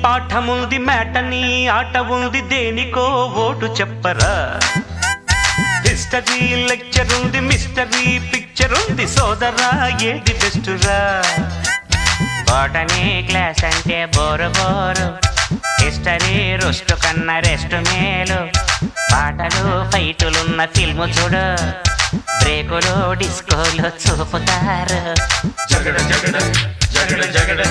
పాఠముంది matinee ఆట ఉంది దేనికో ఓటు చెప్పరా హిస్టరీ లెక్చర్ ఉంది మిస్టరీ పిక్చర్ ఉంది సోదరా ఏది బెస్టురా బోటనీ క్లాస్ అంటే బోరు బోరు హిస్టరీ రుస్టు కన్నా రెస్ట్ మేలు పాటలు ఫైటులున్న ఫిల్ము చూడు బ్రేకులు డిస్కోలు చూపుతారు జగడ జగడ జగడ జగడ